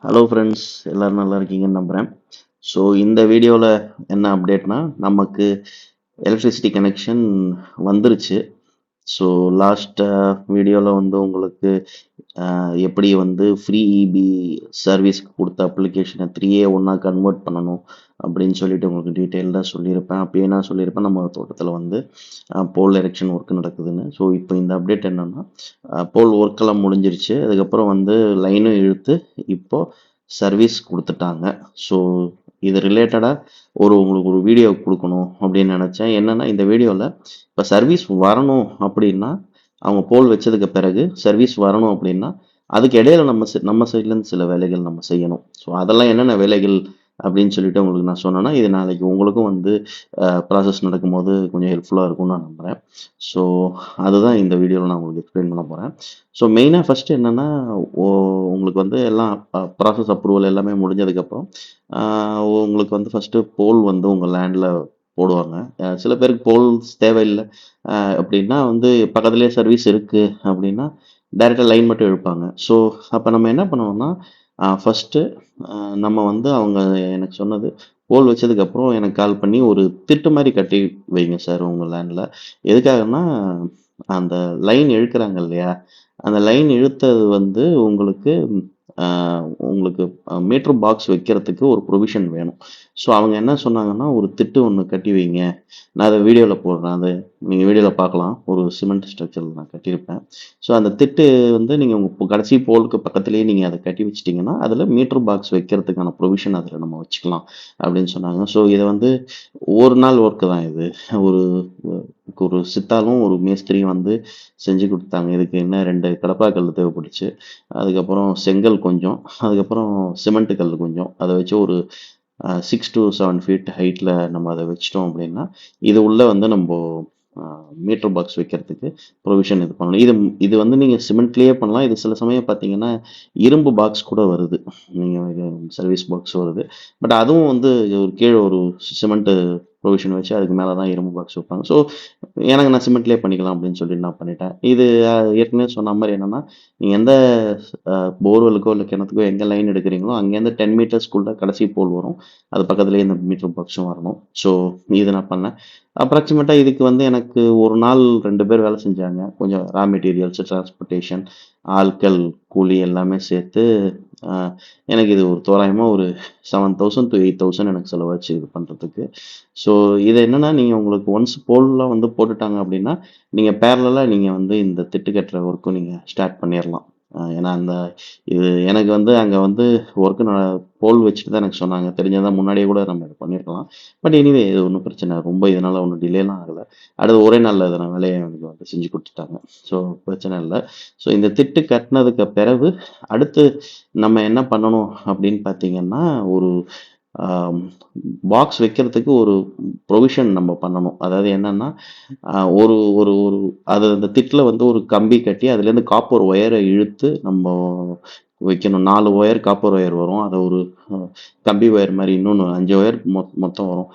Hello friends, எல்லாரும் நல்லா இருக்கீங்கன்னு நம்புகிறேன். ஸோ இந்த வீடியோவில் என்ன அப்டேட்னா, நமக்கு எலக்ட்ரிசிட்டி கனெக்ஷன் வந்துருச்சு. ஸோ லாஸ்ட் வீடியோவில் வந்து உங்களுக்கு எப்படி வந்து ஃப்ரீ இபி சர்வீஸ்க்கு கொடுத்த அப்ளிகேஷனை 3A ஒன்றா கன்வெர்ட் பண்ணணும் அப்படின்னு சொல்லிட்டு உங்களுக்கு டீட்டெயில்டாக சொல்லியிருப்பேன். அப்பயே நான் சொல்லியிருப்பேன் நம்ம தோட்டத்தில் வந்து போல் எரெக்ஷன் ஒர்க் நடக்குதுன்னு. ஸோ இப்போ இந்த அப்டேட் என்னென்னா, போல் ஒர்க்கெல்லாம் முடிஞ்சிருச்சு. அதுக்கப்புறம் வந்து லைனும் இழுத்து இப்போது சர்வீஸ் கொடுத்துட்டாங்க. ஸோ இது ரிலேட்டடாக உங்களுக்கு ஒரு வீடியோ கொடுக்கணும் அப்படின்னு நினச்சேன். என்னென்னா, இந்த வீடியோவில் இப்போ சர்வீஸ் வரணும் அப்படின்னா, அவங்க போல் வச்சதுக்கு பிறகு சர்வீஸ் வரணும் அப்படின்னா, அதுக்கு இடையில நம்ம சைட்லேருந்து சில வேலைகள் நம்ம செய்யணும். ஸோ அதெல்லாம் என்னென்ன வேலைகள் அப்படின்னு சொல்லிட்டு உங்களுக்கு நான் சொன்னேன்னா, இது நாளைக்கு உங்களுக்கும் வந்து ப்ராசஸ் நடக்கும்போது கொஞ்சம் ஹெல்ப்ஃபுல்லாக இருக்கும்னு நான் நம்புகிறேன். ஸோ அதுதான் இந்த வீடியோவில் நான் உங்களுக்கு எக்ஸ்பிளைன் பண்ண போகிறேன். ஸோ மெயினாக ஃபஸ்ட்டு என்னென்னா, உங்களுக்கு வந்து எல்லாம் ப்ராசஸ் அப்ரூவல் எல்லாமே முடிஞ்சதுக்கப்புறம் உங்களுக்கு வந்து ஃபஸ்ட்டு போல் வந்து உங்கள் லேண்டில் போடுவாங்க. சில பேருக்கு போல்ஸ் தேவையில்லை அப்படின்னா வந்து பக்கத்துலேயே சர்வீஸ் இருக்குது அப்படின்னா டைரெக்டாக லைன் மட்டும் இழுப்பாங்க. ஸோ அப்போ நம்ம என்ன பண்ணுவோம்னா, ஃபஸ்ட்டு நம்ம வந்து அவங்க எனக்கு சொன்னது, போல் வச்சதுக்கப்புறம் எனக்கு கால் பண்ணி ஒரு திட்டு மாதிரி கட்டி வைங்க சார் உங்கள் லேண்டில். எதுக்காகன்னா, அந்த லைன் இழுக்கிறாங்க இல்லையா, அந்த லைன் இழுத்தது வந்து உங்களுக்கு உங்களுக்கு மீட்டர் பாக்ஸ் வைக்கிறதுக்கு ஒரு ப்ரொவிஷன் வேணும். ஸோ அவங்க என்ன சொன்னாங்கன்னா, ஒரு திட்டு ஒன்று கட்டி வைங்க. நான் அதை வீடியோவில் போடுறேன். அது நீங்கள் வீடியோவில் பார்க்கலாம். ஒரு சிமெண்ட் ஸ்ட்ரக்சரில் நான் கட்டியிருப்பேன். ஸோ அந்த திட்டு வந்து நீங்கள் உங்கள் கடைசி போலுக்கு பக்கத்துலேயே நீங்கள் அதை கட்டி வச்சிட்டிங்கன்னா, அதில் மீட்டர் பாக்ஸ் வைக்கிறதுக்கான ப்ரொவிஷன் அதில் நம்ம வச்சுக்கலாம் அப்படின்னு சொன்னாங்க. ஸோ இதை வந்து ஒரு நாள் ஒர்க்கு தான் இது. ஒரு ஒரு சித்தாலும் ஒரு மேஸ்திரியும் வந்து செஞ்சு கொடுத்தாங்க. இதுக்கு என்ன 2 கடப்பாக்கல் தேவைப்பட்டுச்சு. அதுக்கப்புறம் செங்கல் கொஞ்சம், அதுக்கப்புறம் சிமெண்ட் கல் கொஞ்சம். அதை வச்சு ஒரு 6 to 7 ஃபீட் ஹைட்டில் நம்ம அதை வச்சிட்டோம் அப்படின்னா, இது உள்ள வந்து நம்ம மீட்டர் பாக்ஸ் வைக்கிறதுக்கு ப்ரொவிஷன் இது பண்ணணும். இது இது வந்து நீங்கள் சிமெண்ட்லேயே பண்ணலாம். இது சில சமயம் பார்த்தீங்கன்னா, இரும்பு பாக்ஸ் கூட வருது. நீங்கள் சர்வீஸ் பாக்ஸ் வருது. பட் அதுவும் வந்து ஒரு கீழே ஒரு சிமெண்ட்டு ப்ரொவிஷன் வச்சு அதுக்கு மேலே தான் இரும்பு பாக்ஸ் வைப்பாங்க. ஸோ எனக்கு நான் சிமெண்ட்லேயே பண்ணிக்கலாம் அப்படின்னு சொல்லிட்டு நான் பண்ணிட்டேன். இது ஏற்கனவே சொன்ன மாதிரி என்னென்னா, நீங்கள் எந்த போர்வெலுக்கோ இல்லை கிணத்துக்கோ எங்கே லைன் எடுக்கிறீங்களோ அங்கேருந்து 10 மீட்டர்ஸ்க்குள்ள கடைசி போல் வரும். அது பக்கத்துலேயே இந்த மீட்டர் பாக்ஸும் வரணும். ஸோ இது நான் பண்ணேன். அப்ராக்சிமேட்டாக இதுக்கு வந்து எனக்கு ஒரு நாள் 2 பேர் வேலை செஞ்சாங்க. கொஞ்சம் ரா மெட்டீரியல்ஸு, டிரான்ஸ்போர்ட்டேஷன், ஆட்கள், கூலி எல்லாமே சேர்த்து எனக்கு இது ஒரு தோராயமாக ஒரு 7,000 to 8,000 எனக்கு செலவாச்சு இது பண்ணுறதுக்கு. ஸோ இது என்னென்னா, நீங்கள் உங்களுக்கு ஒன்ஸ் போல்லாம் வந்து போட்டுட்டாங்க அப்படின்னா, நீங்கள் பேரலாக நீங்கள் வந்து இந்த திட்டு கட்டுற ஒர்க்கும் நீங்கள் ஸ்டார்ட் பண்ணிடலாம். ஏன்னா அந்த இது எனக்கு வந்து அங்கே வந்து ஒர்க்கு போல் வச்சுட்டு தான் எனக்கு சொன்னாங்க. தெரிஞ்சதா முன்னாடியே கூட நம்ம இதை பண்ணியிருக்கலாம். பட் எனிவே இது ஒன்றும் பிரச்சனை ரொம்ப இதனால் ஒன்றும் டிலேலாம் ஆகலை. அடுத்து ஒரே நாளில் இதை நான் வேலையை எனக்கு வந்து செஞ்சு கொடுத்துட்டாங்க. ஸோ பிரச்சனை இல்லை. ஸோ இந்த திட்டு கட்டினதுக்கு பிறகு அடுத்து நம்ம என்ன பண்ணணும் அப்படின்னு பார்த்தீங்கன்னா, ஒரு பாக்ஸ் வைக்கிறதுக்கு ஒரு ப்ரொவிஷன் நம்ம பண்ணணும். அதாவது என்னன்னா, ஒரு ஒரு ஒரு அது அந்த திட்டில் வந்து ஒரு கம்பி கட்டி அதுலேருந்து காப்பர் ஒயரை இழுத்து நம்ம வைக்கணும். 4 ஒயர் காப்பர் ஒயர் வரும். அதை ஒரு கம்பி ஒயர் மாதிரி இன்னொன்று 5 ஒயர் மொத்தம் வரும்.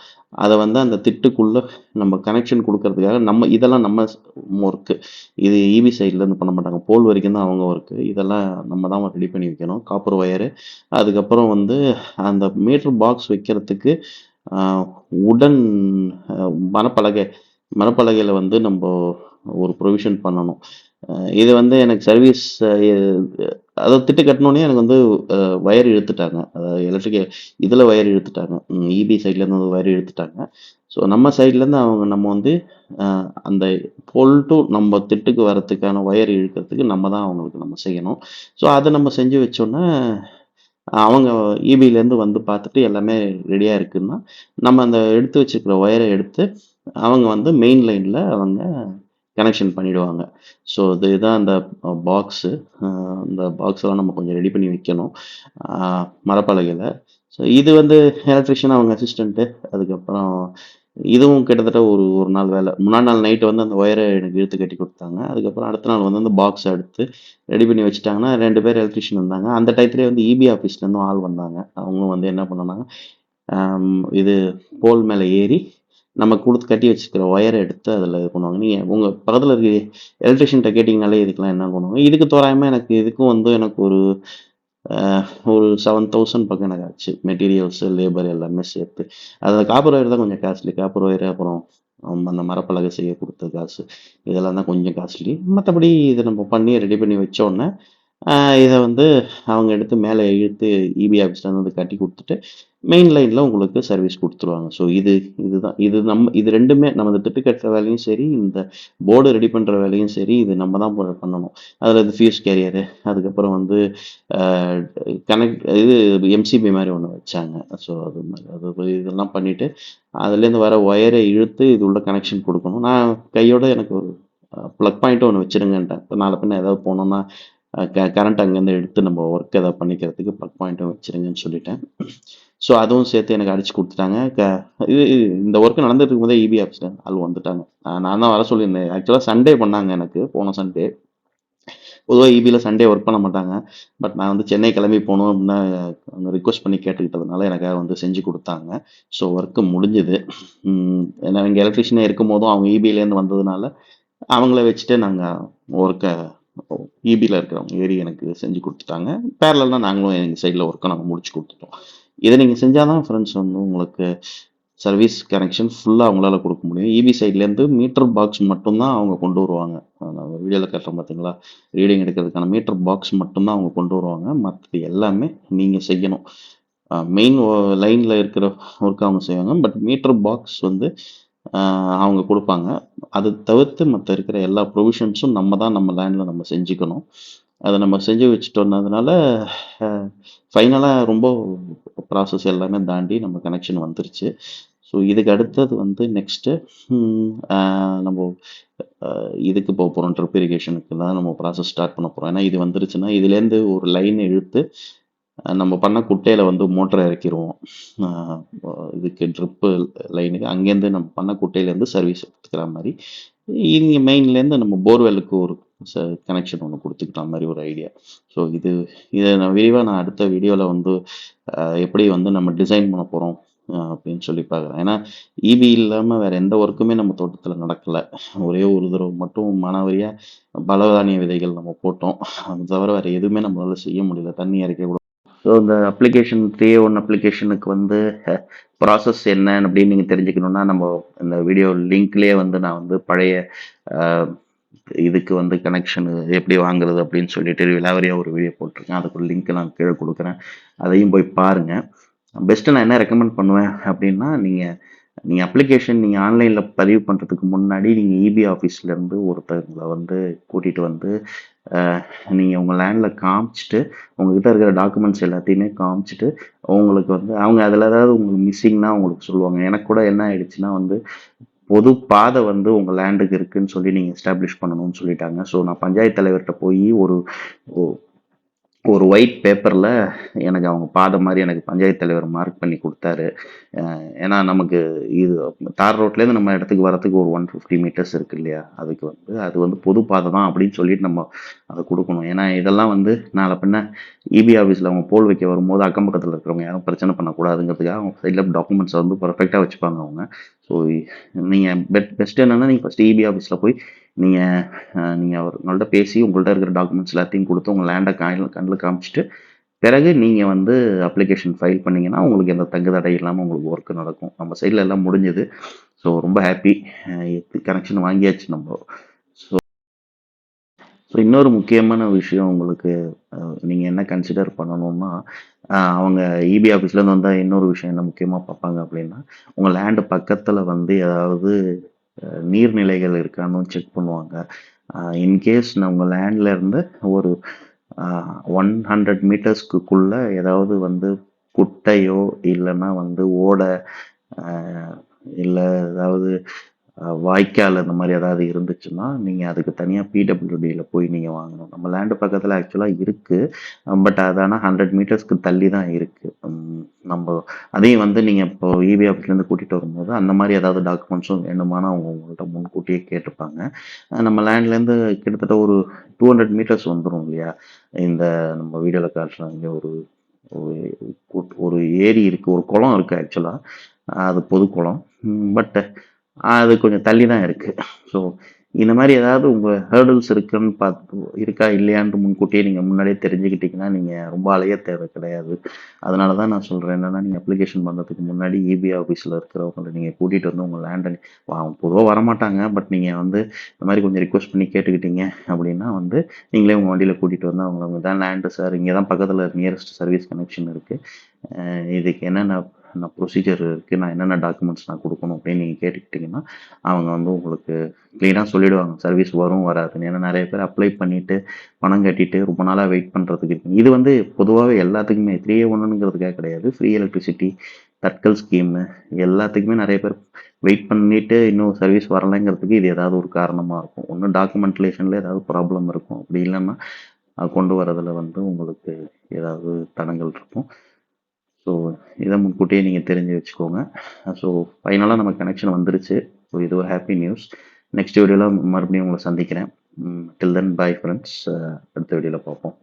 அதை வந்து அந்த திட்டுக்குள்ளே நம்ம கனெக்ஷன் கொடுக்கறதுக்காக இதெல்லாம் நம்ம ஒர்க்கு. இது இபி சைட்லேருந்து பண்ண மாட்டாங்க. போல் வரைக்கும் தான் அவங்க ஒர்க்கு. இதெல்லாம் நம்ம தான் ரெடி பண்ணி வைக்கணும். காப்பர் ஒயரு, அதுக்கப்புறம் வந்து அந்த மீட்டர் பாக்ஸ் வைக்கிறதுக்கு உடன் மரப்பலகை மரப்பலகையில் வந்து நம்ம ஒரு ப்ரொவிஷன் பண்ணணும். இது வந்து எனக்கு சர்வீஸ் அதாவது திட்டு கட்டினோடனே எனக்கு வந்து வயர் இழுத்துட்டாங்க. அதாவது எலக்ட்ரிக்கல் இதில் வயர் இழுத்துட்டாங்க. இபி சைட்லேருந்து வயர் இழுத்துட்டாங்க. ஸோ நம்ம சைட்லேருந்து நம்ம வந்து அந்த போல் டு நம்ம திட்டுக்கு வரத்துக்கான வயர் இழுக்கிறதுக்கு நம்ம தான் அவங்களுக்கு நம்ம செய்யணும். ஸோ அதை நம்ம செஞ்சு வச்சோன்னே அவங்க இபிலேருந்து வந்து பார்த்துட்டு எல்லாமே ரெடியாக இருக்குன்னா, நம்ம அந்த எடுத்து வச்சுருக்கிற ஒயரை எடுத்து அவங்க வந்து மெயின் லைனில் அவங்க கனெக்ஷன் பண்ணிடுவாங்க. ஸோ இதுதான் அந்த பாக்ஸு. இந்த பாக்ஸ்லாம் நம்ம கொஞ்சம் ரெடி பண்ணி வைக்கணும் மரப்பலகையில். ஸோ இது வந்து எலக்ட்ரிஷியன் அவங்க அசிஸ்டண்ட்டு. அதுக்கப்புறம் இதுவும் கிட்டத்தட்ட ஒரு ஒரு நாள் வேலை. முன்னாடி நாள் நைட்டு வந்து அந்த ஒயரை எனக்கு இழுத்து கட்டி கொடுத்தாங்க. அதுக்கப்புறம் அடுத்த நாள் வந்து அந்த பாக்ஸ் எடுத்து ரெடி பண்ணி வச்சுட்டாங்கன்னா, 2 பேர் எலக்ட்ரிஷியன் இருந்தாங்க. அந்த டயத்துலேயே வந்து இபி ஆஃபீஸ்லேருந்தும் ஆள் வந்தாங்க. அவங்களும் வந்து என்ன பண்ணாங்க, இது போல் மேலே ஏறி நம்ம கொடுத்து கட்டி வச்சுக்கிற ஒயரை எடுத்து அதில் இது பண்ணுவாங்க. நீங்கள் உங்கள் பக்கத்தில் இருக்க எலக்ட்ரிஷியன்கிட்ட கேட்டிங்கனாலே இதுக்கெல்லாம் என்ன பண்ணுவாங்க. இதுக்கு தோராயமாக இதுக்கும் வந்து எனக்கு ஒரு ஒரு 7000 பக்கம் எனக்கு ஆச்சு. மெட்டீரியல்ஸு, லேபர் எல்லாமே சேர்த்து. அது காப்பர் ஒயர் தான் கொஞ்சம் காஸ்ட்லி. காப்பர் ஒயரு அப்புறம் அந்த மரப்பலகை செய்ய குடுத்த காசு. இதெல்லாம் தான் கொஞ்சம் காஸ்ட்லி. மத்தபடி இத நம்ம பண்ணி ரெடி பண்ணி வச்சோனே, அ இத வந்து அவங்க எடுத்து மேல இழுத்து ஈபி ஆஃபீஸ்லேருந்து வந்து கட்டி குடுத்துட்டு, மெயின் லைன்ல உங்களுக்கு சர்வீஸ் குடுத்துருவாங்க. ஸோ இதுதான். இது 2மே நம்ம இந்த திட்டு கட்டுற வேலையும் சரி, இந்த போர்டு ரெடி பண்ற வேலையும் சரி, இது நம்ம தான் பண்ணணும். அதில இந்த ஃபியூஸ் கேரியரு, அதுக்கப்புறம் வந்து அ இது எம்சிபி மாரி ஒண்ணு வச்சாங்க. ஸோ இதெல்லாம் பண்ணிட்டு, அதுலேருந்து வர ஒயர இழுத்து இது உள்ள கனெக்ஷன் குடுக்கணும். நான் கையோட எனக்கு ஒரு ப்ளக் பாயிண்ட்டும் ஒண்ணு வச்சுருங்கன்ட்டேன். இப்ப நாள பின்ன ஏதாவது போனோம்னா, கரண்ட் அங்கேருந்து எடுத்து நம்ம ஒர்க் ஏதாவது பண்ணிக்கிறதுக்கு ப்ளக் பாயிண்ட்டும் வச்சுருங்கன்னு சொல்லிட்டேன். ஸோ அதுவும் சேர்த்து எனக்கு அடிச்சு குடுத்துட்டாங்க. இது இந்த ஒர்க் நடந்துட்டு இருக்கும்போதே ஈபி ஆஃபீஸ்ல ஆள் வந்துட்டாங்க. நான் தான் வர சொல்லியிருந்தேன். ஆக்சுவலா சண்டே பண்ணாங்க எனக்கு, போன சண்டே. பொதுவா ஈபில சண்டே ஒர்க் பண்ண மாட்டாங்க. பட் நான் வந்து சென்னை கிளம்பி போணும் அப்டின்னா, அவங்க ரிக்வெஸ்ட் பண்ணி கேட்டுக்கிட்டதுனால எனக்காக வந்து செஞ்சு குடுத்தாங்க. ஸோ ஒர்க் முடிஞ்சது. ஏன்னா இங்க எலக்ட்ரீஷியனே இருக்கும்போதும் அவங்க ஈபிலேருந்து வந்ததுனால, அவங்கள வச்சுட்டு நாங்க ஒர்க்க ஈபில இருக்கிறவங்க ஏறி எனக்கு செஞ்சு குடுத்துட்டாங்க. பேரலல்லா நாங்களும் எங்க சைட்ல ஒர்க்க நாங்க முடிச்சு குடுத்துட்டோம். இத நீங்க செஞ்சா தான் ஃப்ரெண்ட்ஸ் வந்து உங்களுக்கு சர்வீஸ் கனெக்ஷன் ஃபுல்லா அவங்களால குடுக்க முடியும். ஈபி சைட்லேருந்து மீட்டர் பாக்ஸ் மட்டும் தான் அவங்க கொண்டு வருவாங்க. நான் வீடியோல காட்டுறேன் பார்த்தீங்களா? ரீடிங் எடுக்கிறதுக்கான மீட்டர் பாக்ஸ் மட்டும் தான் அவங்க கொண்டு வருவாங்க. மத்தது எல்லாமே நீங்க செய்யணும். மெயின் லைன்ல இருக்கிற ஒர்க் அவங்க செய்வாங்க. பட் மீட்டர் பாக்ஸ் வந்து அ அவங்க குடுப்பாங்க. அது தவிர்த்து மத்த இருக்கிற எல்லா ப்ரொவிஷன்ஸும் நம்ம தான் நம்ம லேண்ட்ல நம்ம செஞ்சுக்கணும். அத நம்ம செஞ்சு வச்சுட்டோம்னதுனால, அ ஃபைனலா ரொம்ப ப்ராசஸ் எல்லாமே தாண்டி நம்ம கனெக்ஷன் வந்துருச்சு. ஸோ இதுக்கு அடுத்தது வந்து நெக்ஸ்ட்டு ம் அ நம்போ அ இதுக்கு போறோம். ட்ரிப் இரிகேஷனுக்கு தான் நம்ம ப்ராசஸ் ஸ்டார்ட் பண்ண போறோம். ஏன்னா இது வந்துருச்சுன்னா, இதுலேருந்து ஒரு லைன் இழுத்து நம்ம பண்ண குட்டையில வந்து மோட்டர இறக்கிருவோம். அ இதுக்கு ட்ரிப்பு லைனுக்கு அங்கேருந்து நம்ம பண்ண குட்டையிலேருந்து சர்வீஸ் எடுத்துக்கிற மாரி, இங்க மெயின்லேருந்து நம்ம போர்வெல்லுக்கு ஒரு ச கனெக்ஷன் ஒண்ணு குடுத்துக்கிற மாரி ஒரு ஐடியா. ஸோ இத நான் விரிவா அடுத்த வீடியோல வந்து எப்படி வந்து நம்ம டிசைன் பண்ண போறோம் அப்படின்னு சொல்லி பார்க்குறேன். ஏன்னா, ஈபி இல்லாம வேற எந்த ஒர்க்குமே நம்ம தோட்டத்துல நடக்கல. ஒரே ஒரு தடவ மட்டும் மானாவாரியா பலதானிய விதைகள் நம்ம போட்டோம். அது தவிர வேற எதுவுமே நம்மளால செய்ய முடியல. தண்ணி இறைக்க கூட. ஸோ இந்த அப்ளிகேஷன் 3A1 அப்ளிகேஷனுக்கு வந்து ப்ராசஸ் என்ன அப்படின்னு நீங்க தெரிஞ்சுக்கணும்னா, நம்ம இந்த வீடியோ லிங்க்லயே வந்து நான் வந்து பழைய அ இதுக்கு வந்து கனெக்ஷன் எப்படி வாங்குறது அப்படின்னு சொல்லிட்டு விலாவரியா ஒரு வீடியோ போட்டிருக்கேன். அதுக்கு ஒரு லிங்க் நான் கீழ குடுக்குறேன். அதையும் போய் பாருங்க. பெஸ்ட்டு நான் என்ன ரெக்கமெண்ட் பண்ணுவேன் அப்படின்னா, நீங்க நீங்க அப்ளிகேஷன் நீங்க ஆன்லைன்ல பதிவு பண்றதுக்கு முன்னாடி, நீங்க ஈபி ஆஃபீஸ்லேருந்து ஒருத்தங்கள வந்து கூட்டிட்டு வந்து, அ நீங்க உங்க லேண்ட்ல காமிச்சுட்டு, உங்ககிட்ட இருக்கிற டாக்குமெண்ட்ஸ் எல்லாத்தையுமே காமிச்சுட்டு, உங்களுக்கு வந்து அவங்க அதில ஏதாவது உங்களுக்கு மிஸ்ஸிங்னா உங்களுக்கு சொல்லுவாங்க. எனக்கு கூட என்ன ஆயிடுச்சுன்னா வந்து, பொது பாதை வந்து உங்க லேண்டுக்கு இருக்குன்னு சொல்லி நீங்க எஸ்டாப்ளிஷ் பண்ணணும்னு சொல்லிட்டாங்க. ஸோ நான் பஞ்சாயத்து தலைவர்ட்ட போயி ஒரு ஒ ஒரு ஒயிட் பேப்பர்ல எனக்கு அவங்க பாதை மாரி எனக்கு பஞ்சாயத்து தலைவர் மார்க் பண்ணி குடுத்தாரு. ஏன்னா நமக்கு இது தார் ரோட்லேருந்து நம்ம இடத்துக்கு வரதுக்கு ஒரு 150 மீட்டர்ஸ் இருக்கு இல்லையா? அதுக்கு வந்து அது வந்து பொது பாதை தான் அப்படின்னு சொல்லிட்டு நம்ம அத குடுக்கணும். ஏன்னா இதெல்லாம் வந்து நாள பின்ன ஈபி ஆஃபீஸ்ல அவங்க போல் வைக்க வரும்போது அக்கம் பக்கத்துல இருக்கிறவங்க யாரும் பிரச்சனை பண்ணக்கூடாதுங்கிறதுக்காக அவங்க சைட்ல டாக்குமெண்ட்ஸ வந்து பெர்ஃபெக்ட்டா வச்சுப்பாங்க அவங்க. ஸோ நீங்க பெஸ்ட் என்னன்னா, நீங்க ஃபர்ஸ்ட் ஈபி ஆஃபீஸ்ல போய் நீங்க நீங்க அவங்கள்ட்ட பேசி உங்கள்ட்ட இருக்கிற டாக்குமெண்ட்ஸ் எல்லாத்தையும் குடுத்து உங்க லேண்ட கண்ல காமிச்சுட்டு, பிறகு நீங்க வந்து அப்ளிகேஷன் ஃபைல் பண்ணீங்கன்னா, உங்களுக்கு எந்த தங்கு தடை இல்லாம உங்களுக்கு ஒர்க் நடக்கும். நம்ம சைட்ல எல்லாம் முடிஞ்சது. ஸோ ரொம்ப ஹேப்பி. கனெக்ஷன் வாங்கியாச்சு நம்ப. ஸோ ஸோ இன்னொரு முக்கியமான விஷயம் உங்களுக்கு நீங்க என்ன கன்சிடர் பண்ணணும்னா, அவங்க ஈபி ஆஃபீஸ்லேருந்து வந்தா இன்னொரு விஷயம் என்ன முக்கியமா பார்ப்பாங்க அப்படின்னா, உங்க லேண்ட் பக்கத்துல வந்து ஏதாவது நீர்நிலைகள் இருக்கான்னு செக் பண்ணுவாங்க. இன்கேஸ் உங்க லேண்ட்ல இருந்து ஒரு 100 மீட்டர்ஸ்க்குள்ள ஏதாவது வந்து குட்டையோ இல்லைன்னா வந்து ஓடை இல்ல ஏதாவது வாய்க்கால் அந்த மாதிரி ஏதாவது இருந்துச்சுன்னா நீங்க அதுக்கு தனியா பிடபிள்யூடியில் போய் நீங்க வாங்கணும். நம்ம லேண்டு பக்கத்துல ஆக்சுவலா இருக்கு. பட் அது ஆனா 100 மீட்டர்ஸ்க்கு தள்ளி தான் இருக்கு. நம்ம அதையும் வந்து நீங்க இப்போ இபி ஆஃபீஸ்ல இருந்து கூட்டிட்டு வரும்போது அந்த மாதிரி ஏதாவது டாக்குமெண்ட்ஸும் வேணுமானா அவங்க உங்கள்கிட்ட முன்கூட்டியே கேட்டுப்பாங்க. நம்ம லேண்ட்ல இருந்து கிட்டத்தட்ட ஒரு 200 மீட்டர்ஸ் வந்துரும் இல்லையா? இந்த நம்ம வீடியோல காட்டுறாங்க ஒரு ஒரு ஒரு ஏரி இருக்கு, ஒரு குளம் இருக்கு ஆக்சுவலா. அது பொது குளம். பட் அது கொஞ்சம் தள்ளி தான் இருக்கு. ஸோ இந்த மாதிரி ஏதாவது உங்கள் ஹேர்டில்ஸ் இருக்குன்னு இருக்கா இல்லையான்ட்டு முன்கூட்டியே நீங்கள் முன்னாடியே தெரிஞ்சுக்கிட்டீங்கன்னா நீங்கள் ரொம்ப அலைய தேவை கிடையாது. அதனால தான் நான் சொல்கிறேன், என்னென்னா நீங்கள் அப்ளிகேஷன் பண்ணுறதுக்கு முன்னாடி இபி ஆஃபீஸில் இருக்கிறவங்களை நீங்கள் கூட்டிகிட்டு வந்து உங்கள் லேண்டை அவங்க பொதுவாக வரமாட்டாங்க, பட் நீங்கள் வந்து இந்த மாதிரி கொஞ்சம் ரிக்வஸ்ட் பண்ணி கேட்டுக்கிட்டீங்க அப்படின்னா வந்து நீங்களே உங்கள் வண்டியில் கூட்டிகிட்டு வந்து அவங்க தான் லேண்டு சார், இங்கே தான் பக்கத்தில் நியரஸ்ட் சர்வீஸ் கனெக்ஷன் இருக்குது, இதுக்கு என்னென்ன ப்ரொசீஜர் இருக்குது, நான் என்னென்ன டாக்குமெண்ட்ஸ் நான் கொடுக்கணும் அப்படின்னு நீங்கள் கேட்டுக்கிட்டிங்கன்னா அவங்க வந்து உங்களுக்கு க்ளீனாக சொல்லிவிடுவாங்க சர்வீஸ் வரும் வராதுன்னு. ஏன்னா நிறைய பேர் அப்ளை பண்ணிவிட்டு பணம் கட்டிட்டு ரொம்ப நாளாக வெயிட் பண்ணுறதுக்கு இருக்குது. இது வந்து பொதுவாகவே எல்லாத்துக்குமே 3A1ங்கிறதுக்காக கிடையாது, ஃப்ரீ எலக்ட்ரிசிட்டி தட்கல் ஸ்கீமு எல்லாத்துக்குமே நிறைய பேர் வெயிட் பண்ணிவிட்டு இன்னும் சர்வீஸ் வரலைங்கிறதுக்கு இது ஏதாவது ஒரு காரணமாக இருக்கும். ஒன்று டாக்குமெண்ட்லேஷனில் ஏதாவது ப்ராப்ளம் இருக்கும், அப்படி இல்லைன்னா அது கொண்டு வரதில் வந்து உங்களுக்கு ஏதாவது தடங்கள் இருக்கும். ஸோ இதை முன்கூட்டியே நீங்கள் தெரிஞ்சு வச்சுக்கோங்க. ஸோ ஃபைனலாக நம்ம கனெக்ஷன் வந்துருச்சு. ஸோ இது ஒரு ஹாப்பி நியூஸ். நெக்ஸ்ட் வீடியோவில் மறுபடியும் உங்களை சந்திக்கிறேன். டில் தென் பை ஃப்ரெண்ட்ஸ். அடுத்த வீடியோவில் பார்ப்போம்.